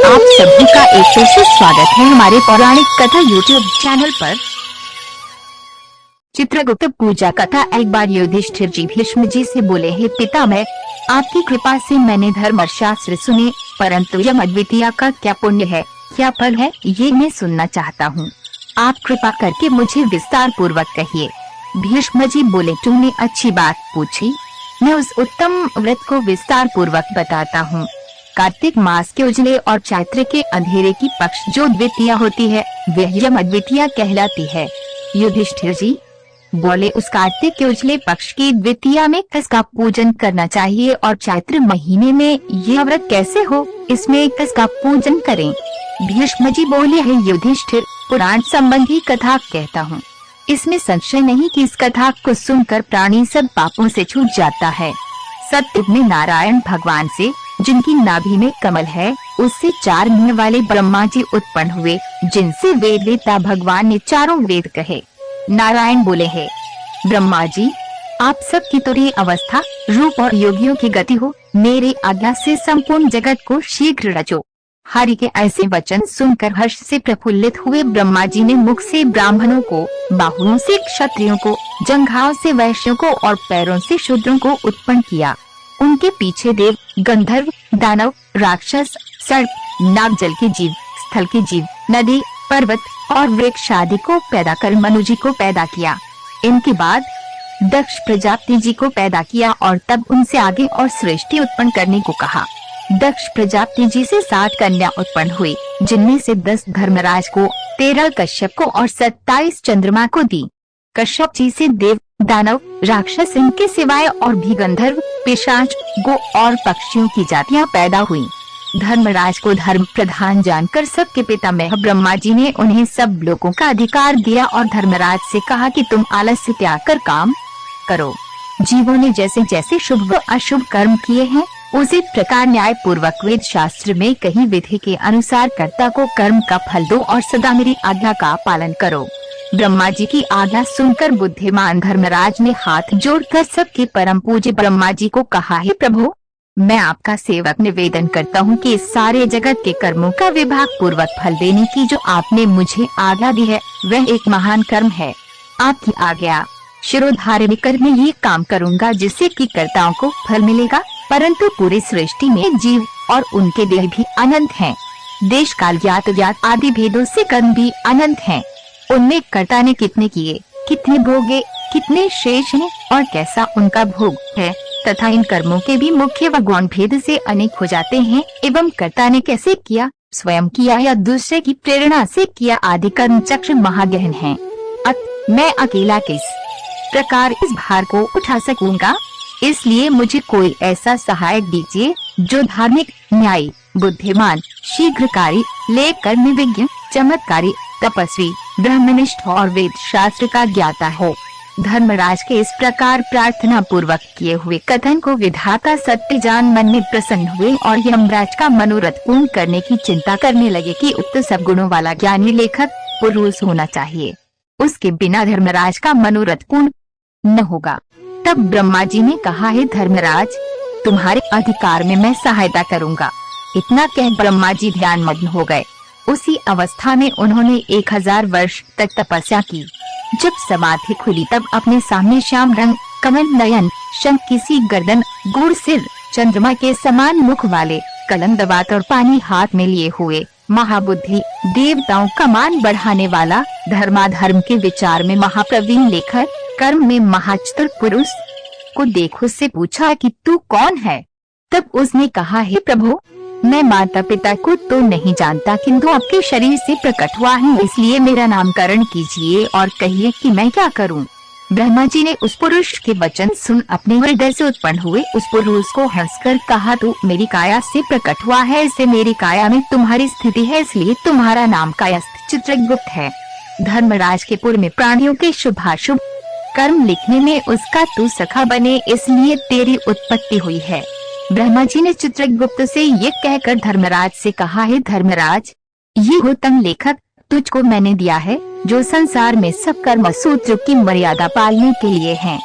आप सभी का एक फिर से स्वागत है हमारे पौराणिक कथा यूट्यूब चैनल पर। चित्रगुप्त पूजा कथा। एक बार युधिष्ठिर जी भीष्म जी से बोले, हे पितामह, आपकी कृपा से मैंने धर्मशास्त्र सुने, परंतु यमद्वितीया का क्या पुण्य है, क्या फल है, ये मैं सुनना चाहता हूँ। आप कृपा करके मुझे विस्तार पूर्वक कहिए। भीष्म जी बोले, तुमने अच्छी बात पूछी, मैं उस उत्तम व्रत को विस्तार पूर्वक बताता हूँ। कार्तिक मास के उजले और चैत्र के अंधेरे की पक्ष जो द्वितीया होती है, वह यमद्वितीया कहलाती है। युधिष्ठिर जी बोले, उस कार्तिक के उजले पक्ष की द्वितीया में कस का पूजन करना चाहिए और चैत्र महीने में यह व्रत कैसे हो, इसमें कस का पूजन करें। भीष्म जी बोले, हे युधिष्ठिर, पुराण संबंधी कथा कहता हूँ, इसमें संशय नहीं कि इस कथा को सुनकर प्राणी सब पापों से छूट जाता है। सतयुग में नारायण भगवान से, जिनकी नाभि में कमल है, उससे 4 मुंह वाले ब्रह्मा जी उत्पन्न हुए, जिनसे वेद वेता भगवान ने चारों वेद कहे। नारायण बोले, हैं ब्रह्मा जी, आप सब की तुरीय अवस्था, रूप और योगियों की गति हो, मेरे आज्ञा से संपूर्ण जगत को शीघ्र रचो। हरि के ऐसे वचन सुनकर हर्ष से प्रफुल्लित हुए ब्रह्मा जी ने मुख से ब्राह्मणों को, बाहुओं से क्षत्रियों को, जंघाओं से वैश्यों को और पैरों से शूद्रों को उत्पन्न किया। उनके पीछे देव, गंधर्व, दानव, राक्षस, सर्प, नाग, जल के जीव, स्थल के जीव, नदी, पर्वत और वृक्ष आदि को पैदा कर मनु जी को पैदा किया। इनके बाद दक्ष प्रजापति जी को पैदा किया और तब उनसे आगे और सृष्टि उत्पन्न करने को कहा। दक्ष प्रजापति जी से 7 कन्या उत्पन्न हुई, जिनमें से 10 धर्मराज को, 13 कश्यप को और 27 चंद्रमा को दी। कश्यप जी से देव, दानव, राक्षस, इनके सिवाय और भी गंधर्व, पिशाच, गो और पक्षियों की जातियां पैदा हुई। धर्मराज को धर्म प्रधान जानकर सबके पितामह ब्रह्मा जी ने उन्हें सब लोगों का अधिकार दिया और धर्मराज से कहा कि तुम आलस्य त्याग कर काम करो। जीवों ने जैसे जैसे शुभ व अशुभ कर्म किए हैं, उसी प्रकार न्याय पूर्वक वेद शास्त्र में कही विधि के अनुसार कर्ता को कर्म का फल दो और सदा मेरी आज्ञा का पालन करो। ब्रह्मा जी की आज्ञा सुनकर बुद्धिमान धर्मराज ने हाथ जोड़कर सबके परम पूज्य ब्रह्मा जी को कहा, हे प्रभु, मैं आपका सेवक निवेदन करता हूँ कि इस सारे जगत के कर्मों का विभाग पूर्वक फल देने की जो आपने मुझे आज्ञा दी है, वह एक महान कर्म है। आपकी आज्ञा शिरोधार्य कर मैं ये काम करूँगा जिससे कि कर्ताओं को फल मिलेगा, परंतु पूरी सृष्टि में जीव और उनके देह भी अनंत हैं। देश काल ज्ञात ज्ञात आदि भेदों से कर्म भी अनंत हैं। उनमें कर्ता ने कितने किए, कितने भोगे, कितने शेष हैं और कैसा उनका भोग है, तथा इन कर्मों के भी मुख्य व गौण भेद से अनेक हो जाते हैं। एवं कर्ता ने कैसे किया, स्वयं किया या दूसरे की प्रेरणा से किया, आदि कर्म चक्र महागहन है। मैं अकेला किस प्रकार इस भार को उठा सकूंगा, इसलिए मुझे कोई ऐसा सहायक दीजिए जो धार्मिक, न्यायी, बुद्धिमान, शीघ्रकारी, लेखकर्मी, विज्ञ, चमत्कारी, तपस्वी, ब्रह्मनिष्ठ और वेद शास्त्र का ज्ञाता हो। धर्मराज के इस प्रकार प्रार्थना पूर्वक किए हुए कथन को विधाता सत्यजान मन में प्रसन्न हुए और यमराज का मनोरथ पूर्ण करने की चिंता करने लगे कि उक्त सब गुणों वाला ज्ञानी लेखक पुरुष होना चाहिए, उसके बिना धर्मराज का मनोरथ पूर्ण न होगा। तब ब्रह्मा जी ने कहा, है धर्मराज, तुम्हारे अधिकार में मैं सहायता करूँगा। इतना कह ब्रह्मा जी ध्यान मग्न हो गए। उसी अवस्था में उन्होंने 1000 वर्ष तक तपस्या की। जब समाधि खुली तब अपने सामने श्याम रंग, कमल नयन, शंख की सी गर्दन, गुड़ सिर, चंद्रमा के समान मुख वाले, कलम दवात और पानी हाथ में लिए हुए, महाबुद्धि, देवताओं का मान बढ़ाने वाला, धर्माधर्म के विचार में महाप्रवीण लेखक, कर्म में महाचतुर पुरुष को देख उससे पूछा कि तू कौन है। तब उसने कहा, हे प्रभु, मैं माता पिता को तो नहीं जानता, किंतु आपके शरीर से प्रकट हुआ हूँ, इसलिए मेरा नामकरण कीजिए और कहिए कि मैं क्या करूँ। ब्रह्मा जी ने उस पुरुष के वचन सुन अपने हृदय से उत्पन्न हुए उस पुरुष को हंसकर कहा, तू मेरी काया से प्रकट हुआ है, इससे मेरी काया में तुम्हारी स्थिति है, इसलिए तुम्हारा नाम कायस्थ चित्रगुप्त है। धर्मराज के पुर में प्राणियों के शुभाशुभ कर्म लिखने में उसका तू सखा बने, इसलिए तेरी उत्पत्ति हुई है। ब्रह्मा जी ने चित्रगुप्त से ये कहकर धर्मराज से कहा, है धर्मराज, ये उत्तम लेखक तुझको मैंने दिया है, जो संसार में सब कर्म सूत्र की मर्यादा पालने के लिए हैं।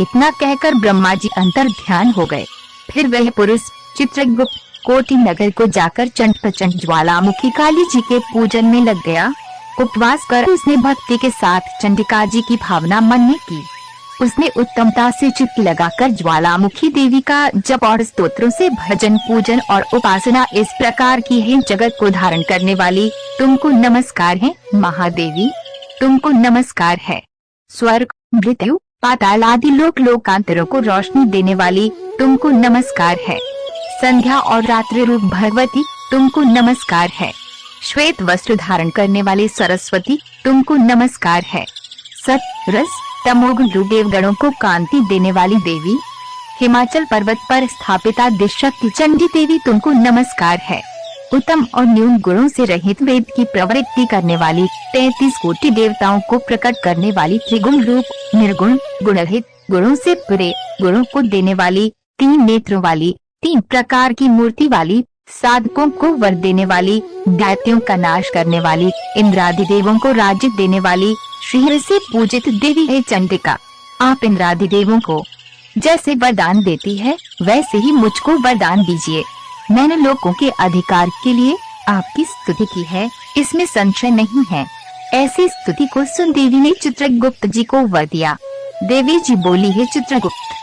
इतना कहकर ब्रह्मा जी अंतर ध्यान हो गए। फिर वह पुरुष चित्रगुप्त कोटि नगर को जाकर चंड प्रचंड ज्वालामुखी काली जी के पूजन में लग गया। उपवास कर उसने भक्ति के साथ चंडिका जी की भावना मन में की। उसने उत्तमता से चित्त लगाकर ज्वालामुखी देवी का जप और स्तोत्रों से भजन पूजन और उपासना इस प्रकार की है। जगत को धारण करने वाली तुमको नमस्कार है महादेवी, तुमको नमस्कार है। स्वर्ग, मृत्यु, पाताल आदि लोकांतरों को रोशनी देने वाली तुमको नमस्कार है। संध्या और रात्रि रूप भगवती तुमको नमस्कार है। श्वेत वस्त्र धारण करने वाली सरस्वती तुमको नमस्कार है। सत, रस, तमोगुण रूप देवगणों को कांति देने वाली देवी, हिमाचल पर्वत पर स्थापिता दिशक्ति चंडी देवी तुमको नमस्कार है। उत्तम और न्यून गुणों से रहित वेद की प्रवृत्ति करने वाली 33 कोटि देवताओं को प्रकट करने वाली त्रिगुण रूप निर्गुण गुणरहित गुणों से परे गुणों को देने वाली 3 नेत्रों वाली 3 प्रकार की मूर्ति वाली साधकों को वर देने वाली दैत्यों का नाश करने वाली इंद्रादि देवों को राज्य देने वाली श्रीहरि से पूजित देवी है चंडिका। आप इंद्रादि देवों को जैसे वरदान देती है वैसे ही मुझको वरदान दीजिए। मैंने लोगों के अधिकार के लिए आपकी स्तुति की है, इसमें संशय नहीं है। ऐसी स्तुति को सुन देवी ने चित्रगुप्त जी को वर दिया। देवी जी बोली है चित्रगुप्त,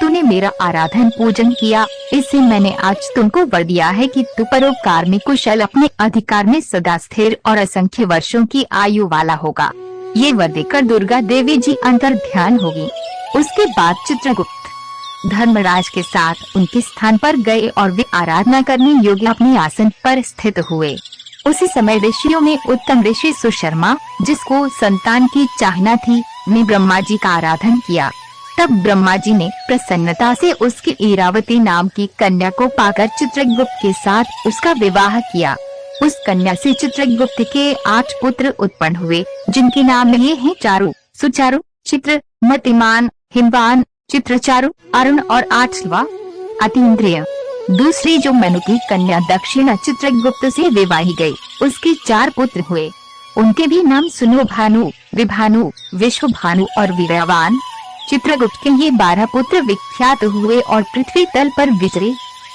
तूने मेरा आराधन पूजन किया, इससे मैंने आज तुमको वर दिया है कि तू परोपकार में कुशल अपने अधिकार में सदा स्थिर और असंख्य वर्षों की आयु वाला होगा। ये वर देकर दुर्गा देवी जी अंतर ध्यान होगी। उसके बाद चित्रगुप्त धर्मराज के साथ उनके स्थान पर गए और वे आराधना करने योग्य अपने आसन पर स्थित हुए। उसी समय ऋषियों में उत्तम ऋषि सुशर्मा, जिसको संतान की चाहना थी, ने ब्रह्मा जी का आराधन किया। तब ब्रह्मा जी ने प्रसन्नता से उसकी ईरावती नाम की कन्या को पाकर चित्रगुप्त के साथ उसका विवाह किया। उस कन्या से चित्रगुप्त के 8 पुत्र उत्पन्न हुए, जिनके नाम ये हैं चारु, सुचारु, चित्र, मतिमान, हिमवान, चित्रचारु, अरुण और 8वां अतीन्द्रिय। दूसरी जो मनु की कन्या दक्षिणा चित्रगुप्त से विवाही गई, उसके 4 पुत्र हुए। उनके भी नाम सुनो, भानु, विभानु, विश्वभानु और वीरवान। चित्रगुप्त के ये 12 पुत्र विख्यात हुए और पृथ्वी तल पर विचरे।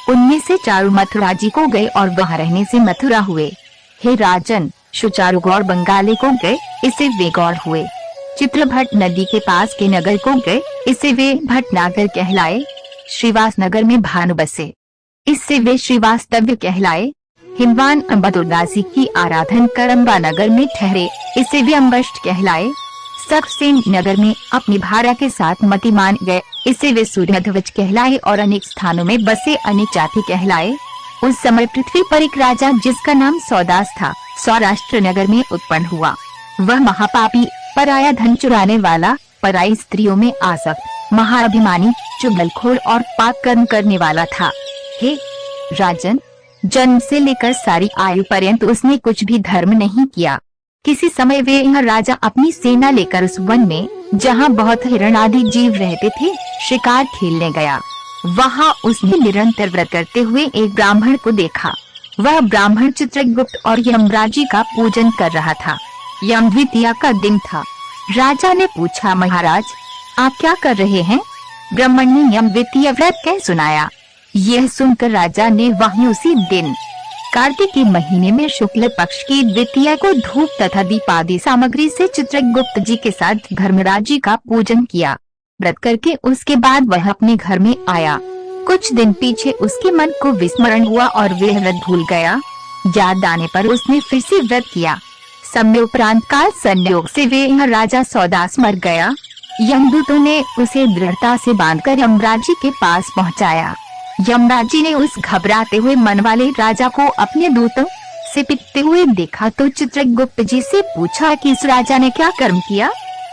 उनमें से चारु मथुरा जी को गए और वहाँ रहने से मथुरा हुए। हे राजन, सुचारु गौड़ बंगाली को गए, इससे वे गौड़ हुए। चित्रभट्ट नदी के पास के नगर को गए, इससे वे भटनागर कहलाए। श्रीवास नगर में भानु बसे, इससे वे श्रीवास्तव्य कहलाए। हिमवान अम्बा दुर्गा जी की आराधन कर अम्बा नगर में ठहरे, इससे वे अम्बष्ट कहलाए। सक्सेन नगर में अपनी भार्या के साथ मतिमान गए, इससे वे सूर्यध्वज कहलाए और अनेक स्थानों में बसे अनेक जाति कहलाए। उस समय पृथ्वी पर एक राजा जिसका नाम सौदास था, सौराष्ट्र नगर में उत्पन्न हुआ। वह महापापी, पराया धन चुराने वाला, पराई स्त्रियों में आसक्त, महाअभिमानी, चुगलखोर और पाप कर्म करने वाला था। हे राजन, जन्म से लेकर सारी आयु पर्यंत उसने कुछ भी धर्म नहीं किया। किसी समय वे यह राजा अपनी सेना लेकर उस वन में, जहाँ बहुत हिरण आदि जीव रहते थे, शिकार खेलने गया। वहाँ उसने निरंतर व्रत करते हुए एक ब्राह्मण को देखा। वह ब्राह्मण चित्रगुप्त और यमराज जी का पूजन कर रहा था। यम द्वितीया का दिन था। राजा ने पूछा, महाराज आप क्या कर रहे हैं? ब्राह्मण ने यम द्वितीय व्रत कह सुनाया। यह सुनकर राजा ने वहीं उसी दिन कार्तिक के महीने में शुक्ल पक्ष की द्वितीया को धूप तथा दीप आदि सामग्री से चित्रगुप्त जी के साथ धर्मराज जी का पूजन किया। व्रत करके उसके बाद वह अपने घर में आया। कुछ दिन पीछे उसके मन को विस्मरण हुआ और वह व्रत भूल गया। याद आने पर उसने फिर से व्रत किया। समय उपरांत काल संयोग से वे यह राजा सौदास मर गया। यमदूतों ने उसे दृढ़ता से बांधकर यमराज जी के पास पहुंचाया। यमराज जी ने उस घबराते हुए मन वाले राजा को अपने दूतों से पिटते हुए देखा तो चित्रगुप्त जी से पूछा कि इस राजा ने क्या कर्म किया।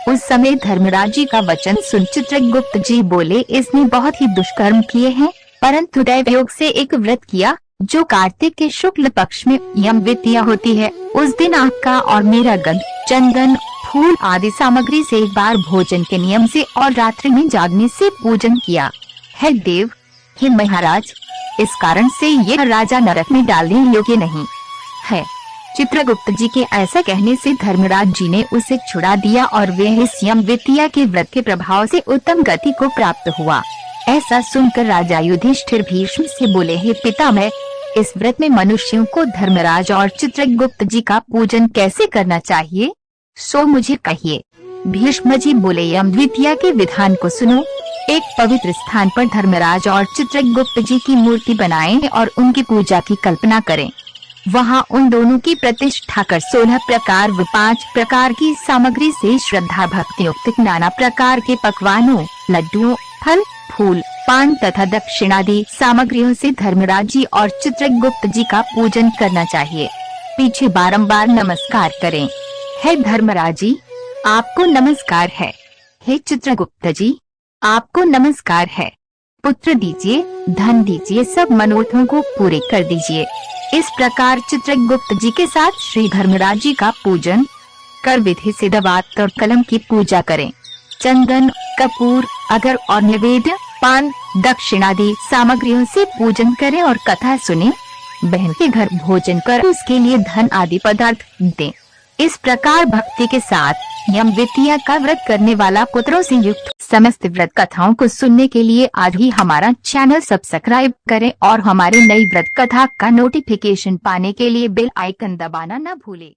उस समय धर्मराज जी का वचन सुन चित्रगुप्त जी बोले, इसने बहुत ही दुष्कर्म किए हैं, परंतु दैवयोग से एक व्रत किया जो कार्तिक के शुक्ल पक्ष में यम द्वितीया होती है। उस दिन आपका और मेरा गंध, चंदन, फूल आदि सामग्री से एक बार भोजन के नियम से और रात्रि में जागने से पूजन किया है। देव, हे महाराज, इस कारण से यह राजा नरक में डालने योग्य नहीं है। चित्रगुप्त जी के ऐसा कहने से धर्मराज जी ने उसे छुड़ा दिया और वह इस यम द्वितीया के व्रत के प्रभाव से उत्तम गति को प्राप्त हुआ। ऐसा सुनकर राजा युधिष्ठिर भीष्म से बोले, हे पितामह, इस व्रत में मनुष्यों को धर्मराज और चित्रगुप्त जी का पूजन कैसे करना चाहिए, सो मुझे कहिए। भीष्म जी बोले, यम द्वितीया के विधान को सुनो। एक पवित्र स्थान पर धर्मराज और चित्रगुप्त जी की मूर्ति बनाएं और उनकी पूजा की कल्पना करें। वहां उन दोनों की प्रतिष्ठा कर 16 प्रकार व 5 प्रकार की सामग्री से श्रद्धा भक्ति युक्त नाना प्रकार के पकवानों, लड्डुओं, फल, फूल, पान तथा दक्षिणादि सामग्रियों से धर्मराज जी और चित्रगुप्त जी का पूजन करना चाहिए। पीछे बारंबार नमस्कार करें। हे धर्मराज जी, आपको नमस्कार है। हे चित्रगुप्त जी, आपको नमस्कार है। पुत्र दीजिए, धन दीजिए, सब मनोरथों को पूरे कर दीजिए। इस प्रकार चित्रगुप्त जी के साथ श्री धर्मराज जी का पूजन कर विधि से दवात और कलम की पूजा करें। चंदन, कपूर, अगर और निवेद्य, पान, दक्षिणादि सामग्रियों से पूजन करें और कथा सुने। बहन के घर भोजन कर उसके लिए धन आदि पदार्थ दें। इस प्रकार भक्ति के साथ यम द्वितीया का व्रत करने वाला पुत्रों से युक्त समस्त व्रत कथाओं को सुनने के लिए आज ही हमारा चैनल सब्सक्राइब करें और हमारे नई व्रत कथा का नोटिफिकेशन पाने के लिए बेल आइकन दबाना न भूलें।